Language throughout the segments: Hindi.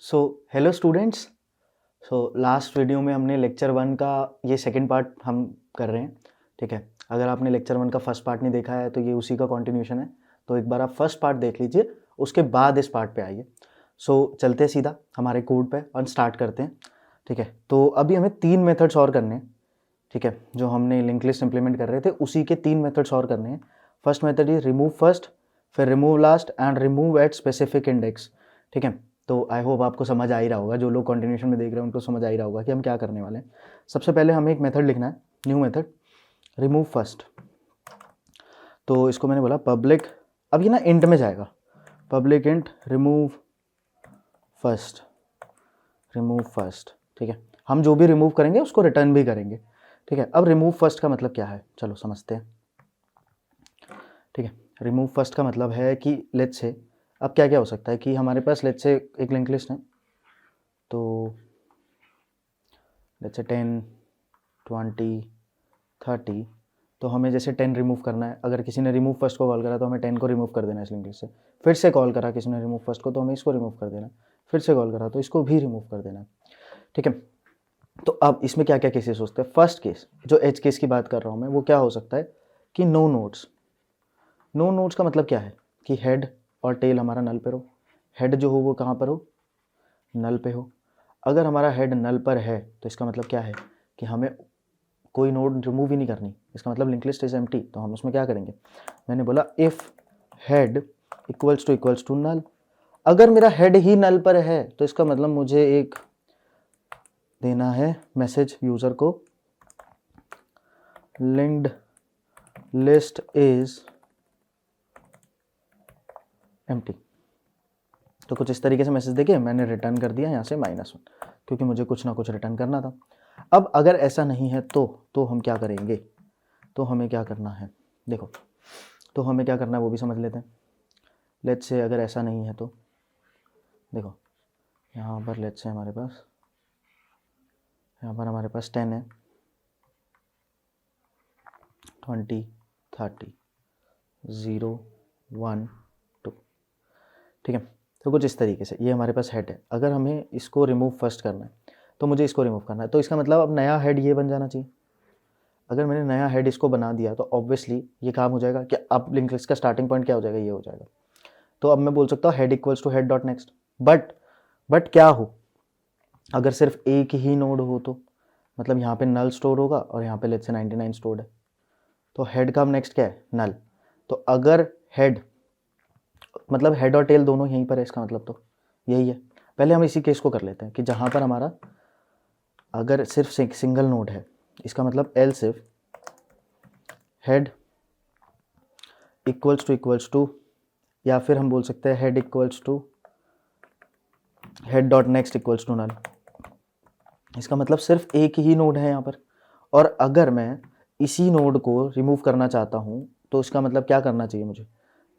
So hello students. Last video में हमने लेक्चर 1 का ये सेकंड पार्ट हम कर रहे हैं। ठीक है, अगर आपने लेक्चर 1 का फर्स्ट पार्ट नहीं देखा है तो ये उसी का कंटिन्यूशन है। तो एक बार आप फर्स्ट पार्ट देख लीजिए, उसके बाद इस पार्ट पे आइए। चलते हैं सीधा हमारे कोड पे और स्टार्ट करते हैं। ठीक है, तो अभी हमें 3 मेथड्स और करने हैं। ठीक है, जो हमने लिंक लिस्ट इंप्लीमेंट कर रहे थे उसी के 3 मेथड्स और करने हैं। First method is remove first, फिर remove last and remove at specific index. ठीक है, तो आई होप आपको समझ आ ही रहा होगा, जो लोग कंटिन्यूशन में देख रहे हैं उनको समझ आ ही रहा होगा कि हम क्या करने वाले हैं। सबसे पहले हमें एक मेथड लिखना है, न्यू मेथड रिमूव फर्स्ट। तो इसको मैंने बोला पब्लिक, अब ये ना इंट में जाएगा, public int remove first, remove first. ठीक है, हम जो भी रिमूव करेंगे उसको रिटर्न भी करेंगे। ठीक है, अब रिमूव फर्स्ट का मतलब क्या है, चलो समझते हैं। ठीक है, रिमूव फर्स्ट का मतलब है कि लेट्स से अब क्या क्या हो सकता है कि हमारे पास लेट्स से एक लिंक लिस्ट है, तो लेट्स से 10 20 30, तो हमें जैसे 10 रिमूव करना है। अगर किसी ने रिमूव फर्स्ट को कॉल करा तो हमें 10 को रिमूव कर देना है इस लिंक लिस्ट से। फिर से कॉल करा किसी ने रिमूव फर्स्ट को तो हमें इसको रिमूव कर देना है। फिर से कॉल करा तो इसको भी रिमूव कर देना है। ठीक है, तो अब इसमें क्या क्या केसेस हो सकते हैं। फर्स्ट केस, जो एज केस की बात कर रहा हूँ मैं, वो क्या हो सकता है कि नो नोड्स। नो नोड्स का मतलब क्या है कि हेड और टेल हमारा नल पर हो। हेड जो हो वो कहाँ पर हो, नल पे हो। अगर हमारा हेड नल पर है तो इसका मतलब क्या है कि हमें कोई नोड रिमूव ही नहीं करनी। इसका मतलब लिंक लिस्ट इज एम्प्टी। तो हम उसमें क्या करेंगे, मैंने बोला if head equals to null. अगर मेरा हेड ही नल पर है तो इसका मतलब मुझे एक देना है मैसेज यूज़र को, लिंक्ड लिस्ट इज एम्प्टी। तो कुछ इस तरीके से मैसेज देके मैंने रिटर्न कर दिया यहाँ से -1, क्योंकि मुझे कुछ ना कुछ रिटर्न करना था। अब अगर ऐसा नहीं है तो हम क्या करेंगे, तो हमें क्या करना है, देखो तो हमें क्या करना है वो भी समझ लेते हैं। लेट्स से अगर ऐसा नहीं है तो देखो, यहाँ पर लेट्स से हमारे पास, यहाँ पर हमारे पास 10 है, 20 30 0 1 2। ठीक है, तो कुछ इस तरीके से ये हमारे पास हेड है। अगर हमें इसको रिमूव फर्स्ट करना है तो मुझे इसको रिमूव करना है, तो इसका मतलब अब नया हेड ये बन जाना चाहिए। अगर मैंने नया हेड इसको बना दिया तो ऑब्वियसली ये काम हो जाएगा कि अब लिंक लिस्ट का स्टार्टिंग पॉइंट क्या हो जाएगा, ये हो जाएगा। तो अब मैं बोल सकता हूँ head equals to head dot next. But क्या हो, अगर सिर्फ एक ही नोड हो तो मतलब यहाँ पे नल स्टोर होगा और यहाँ पे लेट्स से 99 स्टोर्ड है, तो हेड का नेक्स्ट क्या है, नल। तो अगर हेड मतलब हेड और टेल दोनों यहीं पर है, इसका मतलब तो यही है। पहले हम इसी केस को कर लेते हैं कि जहाँ पर हमारा अगर सिर्फ सिंगल नोड है, इसका मतलब एल सिर्फ हेड इक्वल्स टू, या फिर हम बोल सकते हैं head equals to head dot next equals to null. इसका मतलब सिर्फ एक ही नोड है यहाँ पर, और अगर मैं इसी नोड को रिमूव करना चाहता हूँ तो इसका मतलब क्या करना चाहिए मुझे,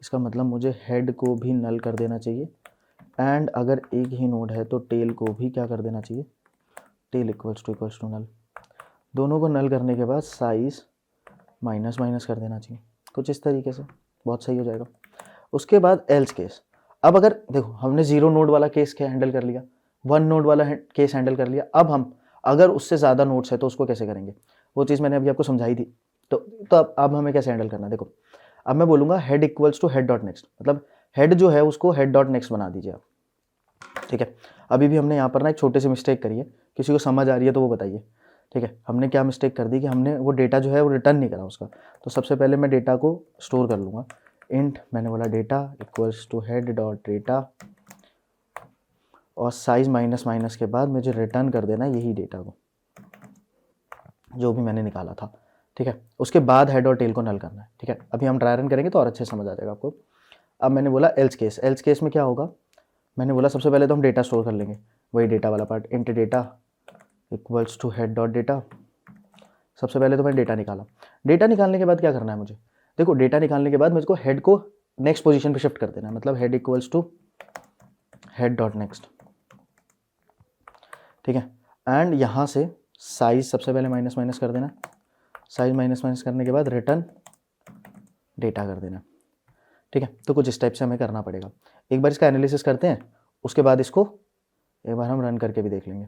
इसका मतलब मुझे हेड को भी नल कर देना चाहिए, एंड अगर एक ही नोड है तो टेल को भी क्या कर देना चाहिए, टेल इक्वल्स टू नल। दोनों को नल करने के बाद साइज माइनस कर देना चाहिए, कुछ इस तरीके से, बहुत सही हो जाएगा। उसके बाद एल्स केस। अब अगर देखो हमने 0 नोड वाला केस हैंडल कर लिया, 1 नोड वाला केस हैंडल कर लिया, अब हम अगर उससे ज़्यादा नोड्स है तो उसको कैसे करेंगे, वो चीज़ मैंने अभी आपको समझाई थी। तो अब हमें कैसे हैंडल करना है, देखो अब मैं बोलूँगा head equals to head dot next, मतलब हेड जो है उसको हेड डॉट नेक्स्ट बना दीजिए आप। ठीक है, अभी भी हमने यहाँ पर ना एक छोटी सी मिस्टेक करी है, किसी को समझ आ रही है तो वो बताइए। ठीक है, हमने क्या मिस्टेक कर दी कि हमने वो डेटा जो है वो रिटर्न नहीं करा उसका। तो सबसे पहले मैं डेटा को स्टोर कर लूँगा, इंट मैंने बोला data equals to head dot data, और साइज माइनस के बाद मुझे रिटर्न कर देना यही डेटा को जो भी मैंने निकाला था। ठीक है, उसके बाद हेड और टेल को नल करना है। ठीक है, अभी हम ट्राई रन करेंगे तो और अच्छे समझ आ जाएगा आपको। अब मैंने बोला एल्स केस में क्या होगा, मैंने बोला सबसे पहले तो हम डेटा स्टोर कर लेंगे, वही डेटा वाला part, int data equals to head dot data. सबसे पहले तो मैंने डेटा निकाला। डेटा निकालने के बाद क्या करना है मुझे, देखो डेटा निकालने के बाद मुझको हेड को नेक्स्ट पोजीशन पे शिफ्ट कर देना है, मतलब head equals to head dot next. ठीक है, एंड यहाँ से साइज सबसे पहले माइनस कर देना, साइज माइनस करने के बाद रिटर्न डेटा कर देना। ठीक है, तो कुछ इस टाइप से हमें करना पड़ेगा। एक बार इसका एनालिसिस करते हैं, उसके बाद इसको एक बार हम रन करके भी देख लेंगे।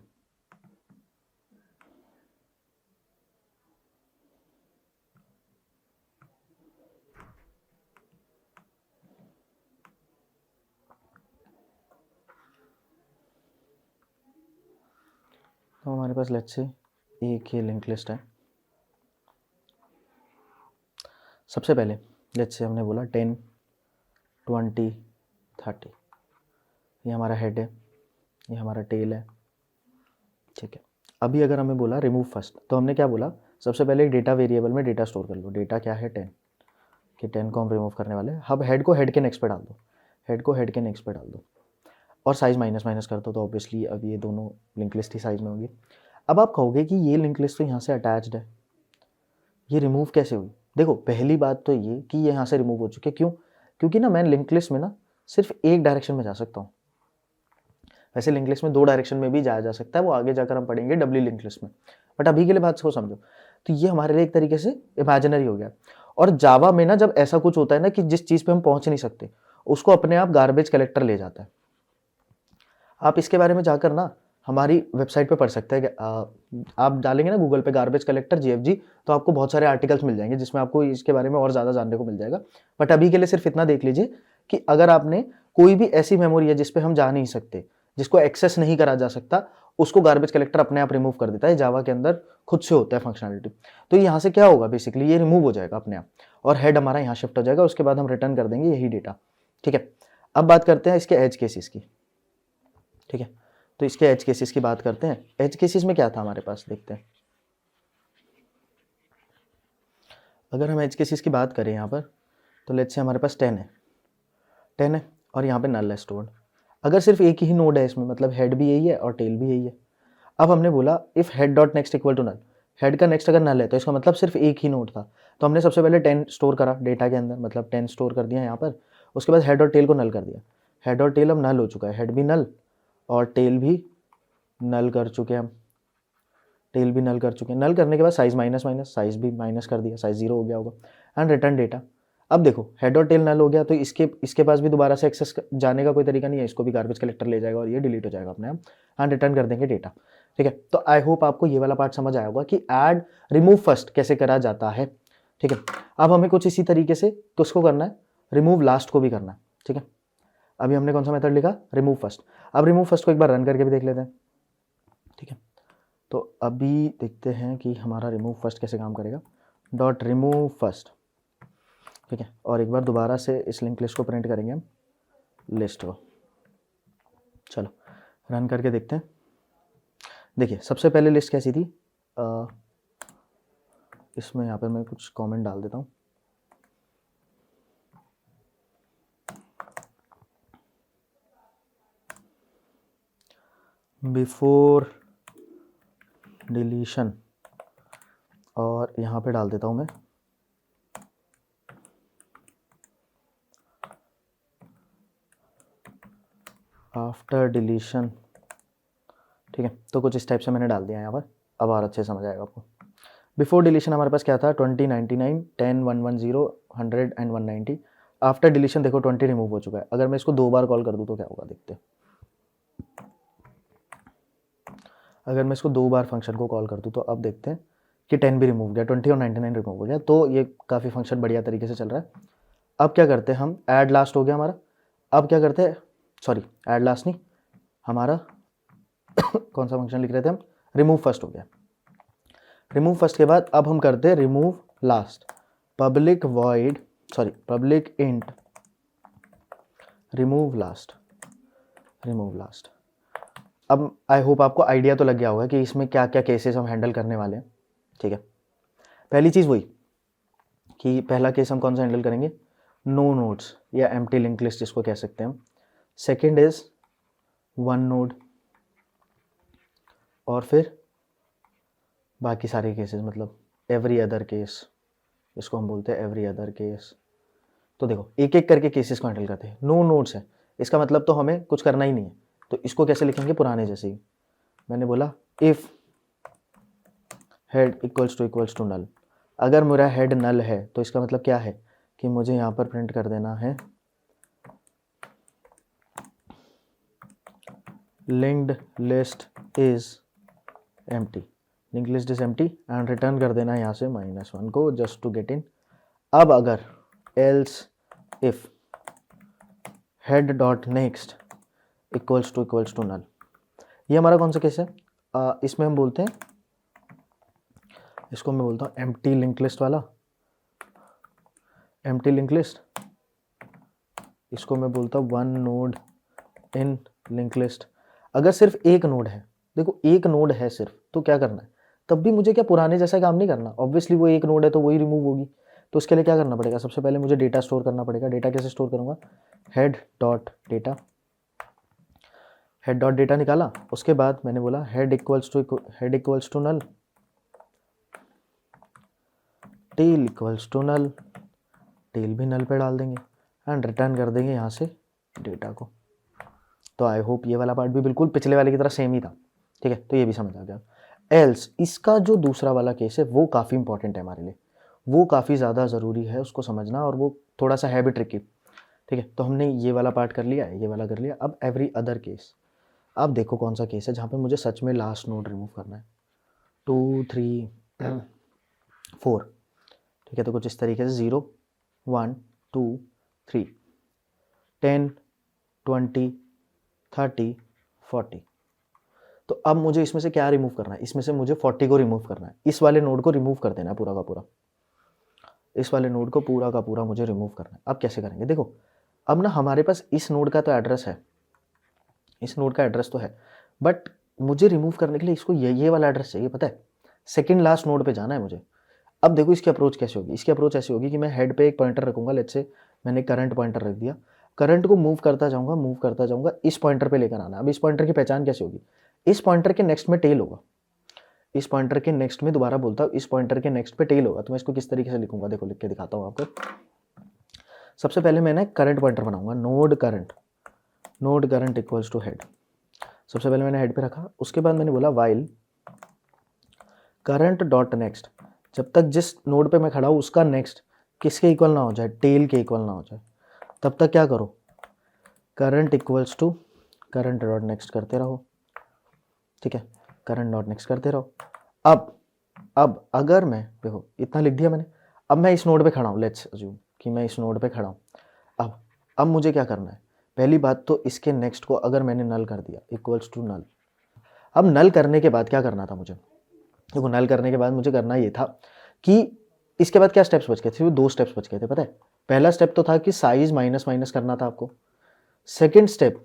तो हमारे पास लेट्स से एक ये लिंक लिस्ट है। सबसे पहले लेट्स से हमने बोला 10, 20, 30, ये हमारा हेड है, ये हमारा टेल है, ठीक है। अभी अगर हमें बोला रिमूव फर्स्ट, तो हमने क्या बोला, सबसे पहले एक डेटा वेरिएबल में डेटा स्टोर कर लो। डेटा क्या है 10, कि 10 को हम रिमूव करने वाले हैं। अब हेड को हेड के नेक्स्ट पे डाल दो, हेड को हेड के नेक्स्ट पे डाल दो और साइज़ माइनस माइनस कर दो, तो ऑब्वियसली अब ये दोनों लिंक लिस्ट ही साइज़ में होगी। अब आप कहोगे कि ये लिंक लिस्ट तो यहाँ से अटैच्ड है, ये रिमूव कैसे हुई? देखो पहली बात तो ये कि ये यहाँ से रिमूव हो चुके, क्यों? क्योंकि ना मैं लिंक लिस्ट में ना सिर्फ एक डायरेक्शन में जा सकता हूँ। वैसे लिंक लिस्ट में 2 डायरेक्शन में भी जाया जा सकता है, वो आगे जाकर हम पढ़ेंगे डब्ल्यू लिंक लिस्ट में, बट अभी के लिए बात को समझो। तो ये हमारे लिए एक तरीके से इमेजिनरी हो गया। और जावा में ना जब ऐसा कुछ होता है ना कि जिस चीज़ पे हम पहुंच नहीं सकते, उसको अपने आप गार्बेज कलेक्टर ले जाता है। आप इसके बारे में जाकर ना हमारी वेबसाइट पे पढ़ सकते हैं। आप डालेंगे ना गूगल पे गार्बेज कलेक्टर GFG, तो आपको बहुत सारे आर्टिकल्स मिल जाएंगे जिसमें आपको इसके बारे में और ज़्यादा जानने को मिल जाएगा। बट अभी के लिए सिर्फ इतना देख लीजिए कि अगर आपने कोई भी ऐसी मेमोरी है जिस पे हम जा नहीं सकते, जिसको एक्सेस नहीं करा जा सकता, उसको गार्बेज कलेक्टर अपने आप रिमूव कर देता है। जावा के अंदर खुद से होता है फंक्शनलिटी। तो यहाँ से क्या होगा, बेसिकली ये रिमूव हो जाएगा अपने आप और हेड हमारा यहाँ शिफ्ट हो जाएगा। उसके बाद हम रिटर्न कर देंगे यही डेटा, ठीक है। अब बात करते हैं इसके एज केसेस की, ठीक है। तो इसके एज केसेस की बात करते हैं। एज केसेस में क्या था हमारे पास, देखते हैं। अगर हम एज केसेस की बात करें यहाँ पर, तो लेट्स से हमारे पास 10 है और यहाँ पे नल है स्टोर्ड। अगर सिर्फ एक ही नोड है इसमें, मतलब हेड भी यही है और टेल भी यही है। अब हमने बोला if head dot next equal to null, head का नेक्स्ट अगर नल है तो इसका मतलब सिर्फ एक ही नोड था। तो हमने सबसे पहले 10 स्टोर करा डेटा के अंदर, मतलब 10 स्टोर कर दिया यहाँ पर। उसके बाद हेड और टेल को नल कर दिया। हेड और टेल अब नल हो चुका है, हेड भी नल और टेल भी नल कर चुके हैं हम, टेल भी नल कर चुके हैं। नल करने के बाद साइज माइनस माइनस, साइज भी माइनस कर दिया, साइज 0 हो गया होगा एंड रिटर्न डेटा। अब देखो हेड और टेल नल हो गया, तो इसके पास भी दोबारा से एक्सेस जाने का कोई तरीका नहीं है, इसको भी गार्बेज कलेक्टर ले जाएगा और ये डिलीट हो जाएगा अपने आप एंड रिटर्न कर देंगे डेटा, ठीक है। तो आई होप आपको ये वाला पार्ट समझ आया होगा कि ऐड रिमूव फर्स्ट कैसे करा जाता है, ठीक है। अब हमें कुछ इसी तरीके से किसको करना है, रिमूव लास्ट को भी करना है, ठीक है। अभी हमने कौन सा मेथड लिखा, रिमूव फर्स्ट। अब रिमूव फर्स्ट को एक बार रन करके भी देख लेते हैं, ठीक है। तो अभी देखते हैं कि हमारा रिमूव फर्स्ट कैसे काम करेगा। डॉट रिमूव फर्स्ट, ठीक है। और एक बार दोबारा से इस लिंक लिस्ट को प्रिंट करेंगे हम, लिस्ट को। चलो रन करके देखते हैं। देखिए सबसे पहले लिस्ट कैसी थी, इसमें यहाँ पर मैं कुछ कमेंट डाल देता हूँ। बिफोर डिलीशन, और यहाँ पे डाल देता हूँ मैं आफ्टर डिलीशन, ठीक है। तो कुछ इस टाइप से मैंने डाल दिया यहाँ पर, अब और अच्छे समझ आएगा आपको। बिफोर डिलीशन हमारे पास क्या था, 20, 99, 10, 110, 100 एंड 190। आफ्टर डिलीशन देखो 20 रिमूव हो चुका है। अगर मैं इसको 2 बार कॉल कर दूँ तो क्या होगा, देखते हैं। अगर मैं इसको 2 बार फंक्शन को कॉल कर दूँ तो अब देखते हैं कि 10 भी रिमूव गया, 20 और 99 रिमूव हो गया। तो ये काफ़ी फंक्शन बढ़िया तरीके से चल रहा है। अब क्या करते हैं हम, ऐड लास्ट हो गया हमारा। अब क्या करते हैं, सॉरी ऐड लास्ट नहीं, हमारा कौन सा फंक्शन लिख रहे थे हम, रिमूव फर्स्ट हो गया। रिमूव फर्स्ट के बाद अब हम करते हैं remove last, public void, sorry public int remove last, remove last. अब आई होप आपको आइडिया तो लग गया होगा कि इसमें क्या क्या केसेस हम हैंडल करने वाले हैं, ठीक है। पहली चीज़ वही कि पहला केस हम कौन सा हैंडल करेंगे, नो नोड्स या एम्प्टी लिंक लिस्ट जिसको कह सकते हैं हम। सेकेंड इज वन नोड, और फिर बाकी सारे केसेस, मतलब एवरी अदर केस, इसको हम बोलते हैं एवरी अदर केस। तो देखो एक एक करके केसेस को हैंडल करते हैं। नो नोड्स है, इसका मतलब तो हमें कुछ करना ही नहीं है, तो इसको कैसे लिखेंगे, पुराने जैसे ही मैंने बोला if head equals to null. अगर मेरा हेड नल है तो इसका मतलब क्या है कि मुझे यहाँ पर प्रिंट कर देना है linked list is empty, linked list is empty and return कर देना यहाँ से -1 को जस्ट टू गेट इन। अब अगर else if head dot next equals to null, ये हमारा कौन सा केस है? इसमें हम बोलते हैं, इसको मैं बोलता हूँ एम्प्टी लिंक लिस्ट वाला, एम्प्टी लिंक लिस्ट, इसको मैं बोलता हूँ one node in link list. अगर सिर्फ एक नोड है, देखो एक नोड है सिर्फ, तो क्या करना है, तब भी मुझे क्या पुराने जैसा काम नहीं करना, ऑब्वियसली वो एक नोड है तो वही रिमूव होगी। तो उसके लिए क्या करना पड़ेगा, सबसे पहले मुझे डेटा स्टोर करना पड़ेगा। डेटा कैसे स्टोर करूँगा, head dot data, head dot data निकाला, उसके बाद मैंने बोला head equals to null, tail equals to null, tail भी नल पे डाल देंगे एंड रिटर्न कर देंगे यहाँ से डेटा को। तो आई होप ये वाला पार्ट भी बिल्कुल पिछले वाले की तरह सेम ही था, ठीक है, तो ये भी समझ आ गया। एल्स इसका जो दूसरा वाला केस है वो काफ़ी इंपॉर्टेंट है हमारे लिए, वो काफ़ी ज़्यादा ज़रूरी है उसको समझना, और वो थोड़ा सा है भी ट्रिकी, ठीक है। तो हमने ये वाला पार्ट कर लिया है, ये वाला कर लिया। अब एवरी अदर केस, अब देखो कौन सा केस है जहाँ पे मुझे सच में लास्ट नोड रिमूव करना है, 2 3 4, ठीक है। तो कुछ इस तरीके से 0 1 2 3 10 20 30 40। तो अब मुझे इसमें से क्या रिमूव करना है, इसमें से मुझे 40 को रिमूव करना है, इस वाले नोड को रिमूव कर देना है पूरा का पूरा, इस वाले नोड को पूरा का पूरा मुझे रिमूव करना है। अब कैसे करेंगे, देखो अब ना हमारे पास इस नोड का तो एड्रेस है, इस नोड का एड्रेस तो है, बट मुझे रिमूव करने के लिए इसको ये वाला एड्रेस चाहिए, पता है, सेकंड लास्ट नोड पे जाना है मुझे। अब देखो इसकी अप्रोच कैसे होगी, इसकी अप्रोच ऐसी होगी कि मैं हेड पे एक पॉइंटर रखूंगा, लेट्स से मैंने करंट पॉइंटर रख दिया, करंट को मूव करता जाऊंगा, इस पॉइंटर पे लेकर आना। अब इस पॉइंटर की पहचान कैसे होगी, इस पॉइंटर के नेक्स्ट में टेल होगा, इस पॉइंटर के नेक्स्ट में, दोबारा बोलता हूँ, इस पॉइंटर के नेक्स्ट पे टेल होगा। तो मैं इसको किस तरीके से लिखूंगा, देखो लिख के दिखाता हूँ आपको। सबसे पहले मैंने करंट पॉइंटर बनाऊंगा, node current equals to head. सबसे पहले मैंने हेड पे रखा, उसके बाद मैंने बोला वाइल करंट डॉट नेक्स्ट, जब तक जिस नोड पे मैं खड़ा हूँ उसका नेक्स्ट किसके इक्वल ना हो जाए, टेल के इक्वल ना हो जाए, तब तक क्या करो, current equals to current dot next करते रहो, ठीक है, करंट डॉट नेक्स्ट करते रहो। अब अगर मैं, देखो इतना लिख दिया मैंने, अब मैं इस नोड पे खड़ा हूँ, लेट्स अज्यूम कि मैं इस नोड पे खड़ा हूँ। अब मुझे क्या करना है, पहली बात तो इसके नेक्स्ट को अगर मैंने नल कर दिया, इक्वल्स टू नल। अब नल करने के बाद क्या करना था मुझे, देखो नल करने के बाद मुझे करना ये था कि इसके बाद क्या स्टेप्स बच गए थे, वो 2 स्टेप्स बच गए थे, पता है। पहला स्टेप तो था कि साइज माइनस माइनस करना था आपको। सेकंड स्टेप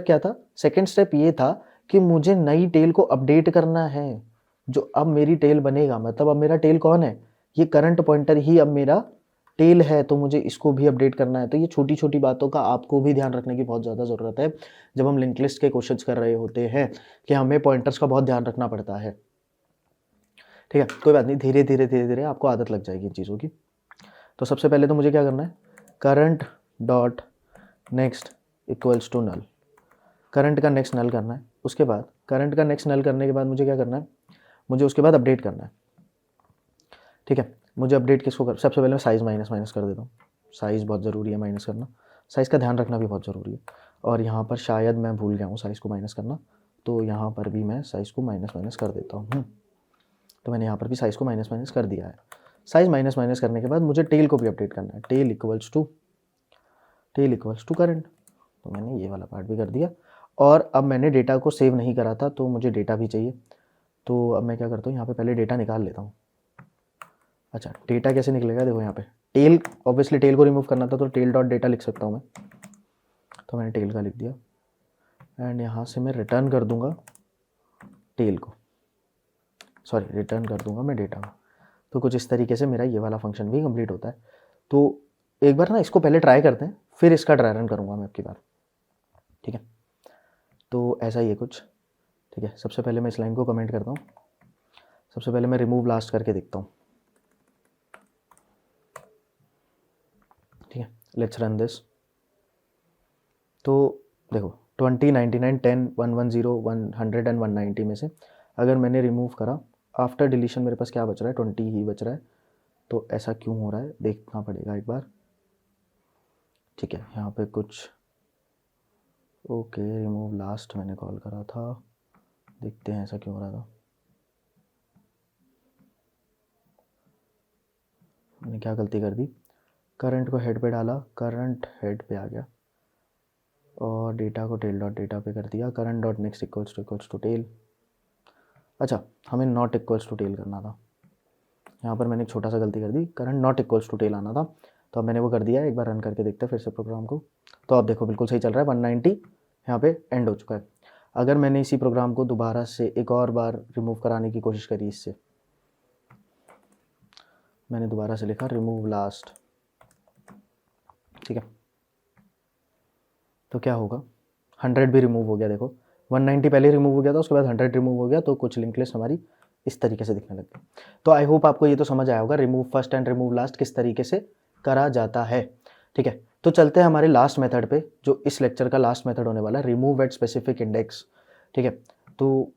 क्या था, सेकंड स्टेप ये था कि मुझे नई टेल को अपडेट करना है। जो अब मेरी टेल बनेगा, मतलब अब मेरा टेल कौन है, ये करंट पॉइंटर ही अब मेरा टेल है, तो मुझे इसको भी अपडेट करना है। तो ये छोटी छोटी बातों का आपको भी ध्यान रखने की बहुत ज़्यादा ज़रूरत है जब हम लिंक लिस्ट के क्वेश्चंस कर रहे होते हैं, कि हमें पॉइंटर्स का बहुत ध्यान रखना पड़ता है, ठीक है। कोई बात नहीं, धीरे धीरे आपको आदत लग जाएगी इन चीज़ों की। तो सबसे पहले तो मुझे क्या करना है, current dot next equals to null, current का नेक्स्ट नल करना है। उसके बाद करंट का नेक्स्ट नल करने के बाद मुझे क्या करना है, मुझे उसके बाद अपडेट करना है, ठीक है। मुझे अपडेट किसको कर, सबसे पहले मैं साइज़ माइनस माइनस कर देता हूँ, साइज़ बहुत ज़रूरी है माइनस करना, साइज़ का ध्यान रखना भी बहुत ज़रूरी है। और यहाँ पर शायद मैं भूल गया हूँ साइज़ को माइनस करना, तो यहाँ पर भी मैं साइज़ को माइनस माइनस कर देता हूँ। तो मैंने यहाँ पर भी साइज़ को माइनस माइनस कर दिया है। साइज़ माइनस माइनस करने के बाद मुझे टेल को भी अपडेट करना है, टेल इक्वल्स टू करंट। तो मैंने ये वाला पार्ट भी कर दिया। और अब मैंने डेटा को सेव नहीं करा था, तो मुझे डेटा भी चाहिए। तो अब मैं क्या करता हूँ, यहाँ पे पहले डेटा निकाल लेता हूँ। अच्छा, डेटा कैसे निकलेगा, देखो यहाँ पे टेल, ऑब्वियसली टेल को रिमूव करना था, तो टेल डॉट डेटा लिख सकता हूँ मैं। तो मैंने टेल का लिख दिया एंड यहाँ से मैं रिटर्न कर दूँगा टेल को, सॉरी रिटर्न कर दूँगा मैं डेटा को। तो कुछ इस तरीके से मेरा ये वाला फंक्शन भी कंप्लीट होता है। तो एक बार ना इसको पहले ट्राई करते हैं, फिर इसका ड्राई रन करूँगा मैं आपकी बार, ठीक है। तो ऐसा ही है कुछ, ठीक है। सबसे पहले मैं इस लाइन को कमेंट करता हूँ, सबसे पहले मैं रिमूव लास्ट करके देखता हूँ, ठीक है। Let's run this. तो देखो 20 99 10 110 100 एंड 190 में से अगर मैंने रिमूव करा, आफ्टर डिलीशन मेरे पास क्या बच रहा है, 20 ही बच रहा है। तो ऐसा क्यों हो रहा है देखना पड़ेगा एक बार, ठीक है। यहाँ पे कुछ ओके, रिमूव लास्ट मैंने कॉल करा था, देखते हैं ऐसा क्यों हो रहा था। मैंने क्या गलती कर दी, करंट को हेड पे डाला, करंट हेड पे आ गया और डेटा को टेल डॉट डेटा पे कर दिया, current dot next equals to tail. अच्छा, हमें नॉट इक्वल्स टू टेल करना था, यहाँ पर मैंने एक छोटा सा गलती कर दी, current not equals to tail आना था, तो अब मैंने वो कर दिया। एक बार रन करके देखते हैं फिर से प्रोग्राम को, तो आप देखो बिल्कुल सही चल रहा है, 190 यहाँ पे एंड हो चुका है। अगर मैंने इसी प्रोग्राम को दोबारा से एक और बार रिमूव कराने की कोशिश करी इससे, मैंने दोबारा से लिखा रिमूव लास्ट, ठीक है, तो क्या होगा, 100 भी रिमूव हो गया। देखो 190 पहले रिमूव हो गया था, उसके बाद 100 रिमूव हो गया, तो कुछ लिंक लिस्ट हमारी इस तरीके से दिखने लग गई। तो आई होप आपको ये तो समझ आया होगा remove first and remove last किस तरीके से करा जाता है, ठीक है। तो चलते हैं हमारे लास्ट मेथड पे, जो इस लेक्चर का लास्ट मेथड होने वाला है, रिमूव एट स्पेसिफिक इंडेक्स, ठीक है। तो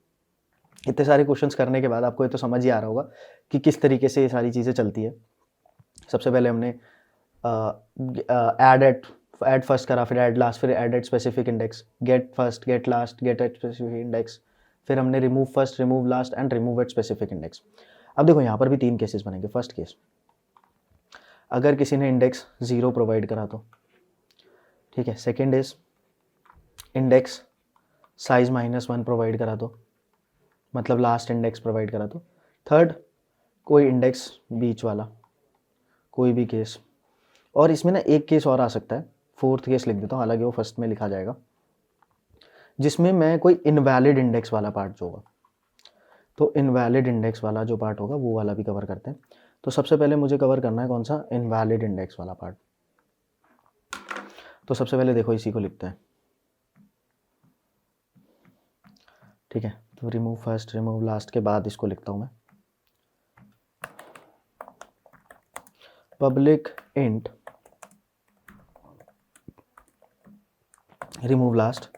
इतने सारे क्वेश्चंस करने के बाद आपको ये तो समझ ही आ रहा होगा कि किस तरीके से ये सारी चीज़ें चलती है। सबसे पहले हमने ऐड फर्स्ट करा, फिर ऐड लास्ट, फिर add at specific index, get first, get last, get at specific index, फिर हमने remove first, remove last and remove at specific index. अब देखो यहाँ पर भी 3 केसेस बनेंगे। फर्स्ट केस, अगर किसी ने इंडेक्स 0 प्रोवाइड करा तो, ठीक है। Second is index size -1 provide करा तो, मतलब लास्ट इंडेक्स प्रोवाइड करा तो। थर्ड, कोई इंडेक्स बीच वाला, कोई भी केस। और इसमें ना एक केस और आ सकता है, फोर्थ केस लिख देता हूँ, हालांकि वो फर्स्ट में लिखा जाएगा, जिसमें मैं कोई इनवैलिड इंडेक्स वाला पार्ट जो होगा, तो इनवैलिड इंडेक्स वाला जो पार्ट होगा वो वाला भी कवर करते हैं। तो सबसे पहले मुझे कवर करना है कौन सा, इनवैलिड इंडेक्स वाला पार्ट। तो सबसे पहले देखो इसी को लिखते हैं, ठीक है। तो रिमूव फर्स्ट, रिमूव लास्ट के बाद इसको लिखता हूँ मैं, पब्लिक इंट रिमूव लास्ट।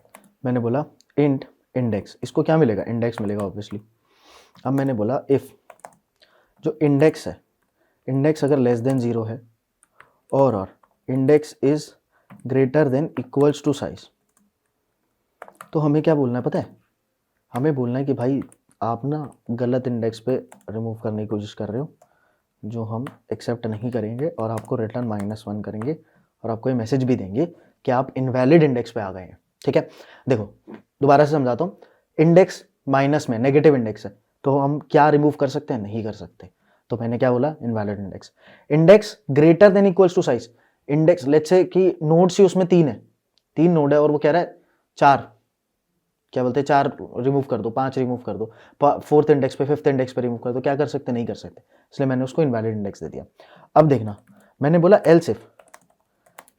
मैंने बोला इंट इंडेक्स, इसको क्या मिलेगा, इंडेक्स मिलेगा ऑब्वियसली। अब मैंने बोला इफ जो इंडेक्स है, इंडेक्स अगर लेस देन 0 है और index is greater than equals to size, तो हमें क्या बोलना है पता है, हमें बोलना है कि भाई आप ना गलत इंडेक्स पे रिमूव करने की कोशिश कर रहे हो, जो हम एक्सेप्ट नहीं करेंगे, और आपको रिटर्न -1 करेंगे, और आपको ये मैसेज भी देंगे कि आप इनवैलिड इंडेक्स पे आ गए हैं, ठीक है। देखो दोबारा से समझाता हूँ, इंडेक्स माइनस में नेगेटिव इंडेक्स है, तो हम क्या रिमूव कर सकते हैं, नहीं कर सकते। तो मैंने क्या बोला, invalid index. Index greater than equals to size, index let's say कि नोड्स ही उसमें 3 है, 3 नोड है और वो कह रहा है 4, क्या बोलते हैं 4 रिमूव कर दो, 5 रिमूव कर दो, 4th इंडेक्स पे 5th इंडेक्स पे रिमूव कर दो, क्या कर सकते, नहीं कर सकते, इसलिए मैंने उसको इनवैलिड इंडेक्स दे दिया। अब देखना, मैंने बोला else if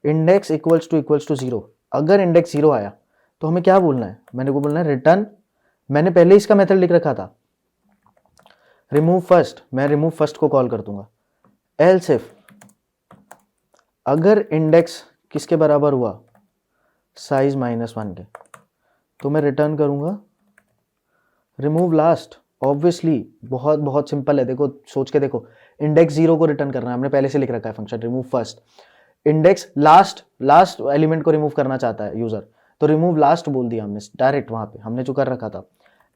index equals to 0, अगर इंडेक्स 0 आया तो हमें क्या बोलना है, मैंने को बोलना है रिटर्न, मैंने पहले इसका मेथड लिख रखा था रिमूव फर्स्ट, मैं रिमूव फर्स्ट को कॉल कर दूंगा। एल्स इफ अगर इंडेक्स किसके बराबर हुआ, साइज -1 के, तो मैं रिटर्न करूंगा रिमूव लास्ट। ऑब्वियसली बहुत बहुत सिंपल है, देखो सोच के देखो, इंडेक्स 0 को रिटर्न करना है, हमने पहले से लिख रखा है function remove first, index last element को रिमूव करना चाहता है यूजर, तो रिमूव लास्ट बोल दिया हमने डायरेक्ट वहां पे, हमने जो कर रखा था।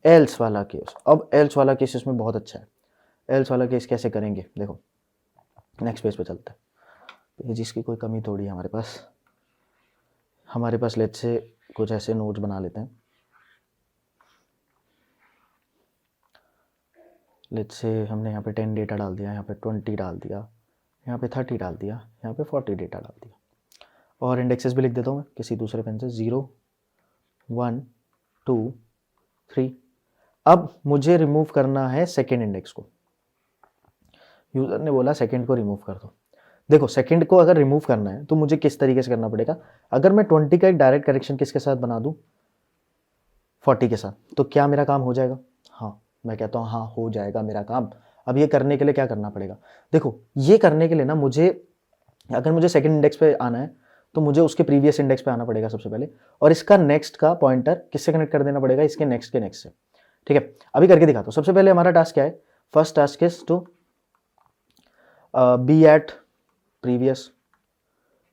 एल्स वाला केस, अब एल्स वाला केस इसमें बहुत अच्छा है। एल्स वाला केस कैसे करेंगे, देखो नेक्स्ट पेज पे चलते हैं, पेज इसकी कोई कमी थोड़ी है हमारे पास लेट्स से कुछ ऐसे नोट्स बना लेते हैं, लेट्स से हमने यहाँ पे 10 डेटा डाल दिया, यहाँ पे 20 डाल दिया, यहाँ पे 30 डाल दिया, यहाँ पे 40 डेटा डाल दिया, और इंडेक्सेस भी लिख देता हूँ मैं किसी दूसरे पेन से, 0 1 2 3। अब मुझे रिमूव करना है सेकेंड इंडेक्स को, यूज़र ने बोला सेकेंड को रिमूव कर दो। देखो सेकेंड को अगर रिमूव करना है तो मुझे किस तरीके से करना पड़ेगा, अगर मैं 20 का एक डायरेक्ट करेक्शन किसके साथ बना दूँ, 40 के साथ, तो क्या मेरा काम हो जाएगा, हाँ मैं कहता हूँ हाँ हो जाएगा मेरा काम। अब ये करने के लिए क्या करना पड़ेगा, देखो ये करने के लिए ना मुझे, अगर मुझे सेकंड इंडेक्स पे आना है तो मुझे उसके प्रीवियस इंडेक्स पे आना पड़ेगा सबसे पहले, और इसका नेक्स्ट का पॉइंटर किससे कनेक्ट कर देना पड़ेगा, इसके नेक्स्ट के नेक्स्ट से, ठीक है। अभी करके दिखाता हूँ। सबसे पहले हमारा टास्क क्या है, first task is to be at previous,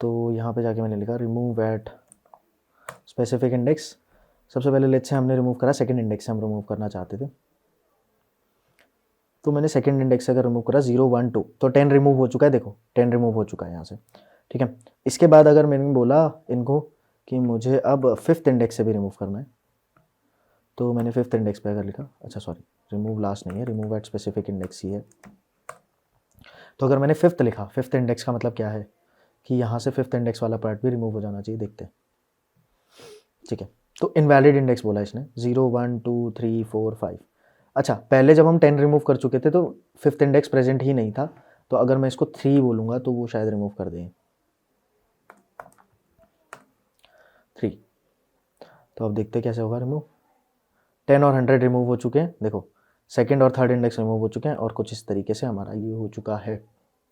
तो यहाँ पे जाके मैंने लिखा रिमूव एट स्पेसिफिक इंडेक्स। सबसे पहले लेट्स से हमने रिमूव करा सेकंड इंडेक्स से हम रिमूव करना चाहते थे, तो मैंने सेकंड इंडेक्स से अगर रिमूव करा 0 1 2 तो 10 रिमूव हो चुका है। देखो 10 रिमूव हो चुका है यहाँ से, ठीक है। इसके बाद अगर मैंने बोला इनको कि मुझे अब फिफ्थ इंडेक्स से भी रिमूव करना है, तो मैंने फिफ्थ इंडेक्स पे अगर लिखा, अच्छा सॉरी रिमूव लास्ट नहीं है, रिमूव एट स्पेसिफिक इंडेक्स ही है। तो अगर मैंने फिफ्थ लिखा, फिफ्थ इंडेक्स का मतलब क्या है कि यहाँ से फिफ्थ इंडेक्स वाला पार्ट भी रिमूव हो जाना चाहिए, देखते हैं, ठीक है। तो इनवैलिड इंडेक्स बोला इसने 0 1 2 3 4 5। अच्छा, पहले जब हम 10 रिमूव कर चुके थे तो फिफ्थ इंडेक्स प्रेजेंट ही नहीं था, तो अगर मैं इसको 3 बोलूँगा तो वो शायद रिमूव कर दें 3। तो अब देखते कैसे होगा रिमूव। 10 और 100 रिमूव हो चुके हैं, देखो सेकंड और थर्ड इंडेक्स रिमूव हो चुके हैं, और कुछ इस तरीके से हमारा ये हो चुका है।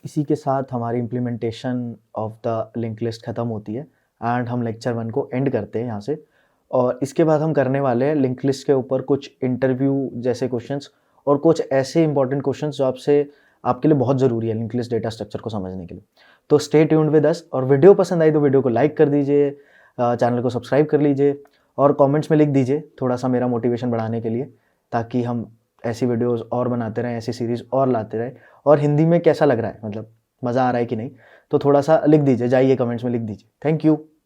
इसी के साथ हमारी implementation of the link list ख़त्म होती है एंड हम लेक्चर 1 को एंड करते हैं यहाँ से। और इसके बाद हम करने वाले हैं लिंक लिस्ट के ऊपर कुछ इंटरव्यू जैसे क्वेश्चंस और कुछ ऐसे इंपॉर्टेंट क्वेश्चंस जो आपके लिए बहुत ज़रूरी है लिंक लिस्ट डेटा स्ट्रक्चर को समझने के लिए। तो स्टे ट्यून्ड विद अस, और वीडियो पसंद आई तो वीडियो को लाइक कर दीजिए, चैनल को सब्सक्राइब कर लीजिए, और कमेंट्स में लिख दीजिए थोड़ा सा मेरा मोटिवेशन बढ़ाने के लिए, ताकि हम ऐसी वीडियोस और बनाते रहें, ऐसी सीरीज़ और लाते रहें। और हिंदी में कैसा लग रहा है, मतलब मज़ा आ रहा है कि नहीं, तो थोड़ा सा लिख दीजिए, जाइए कमेंट्स में लिख दीजिए। Thank you.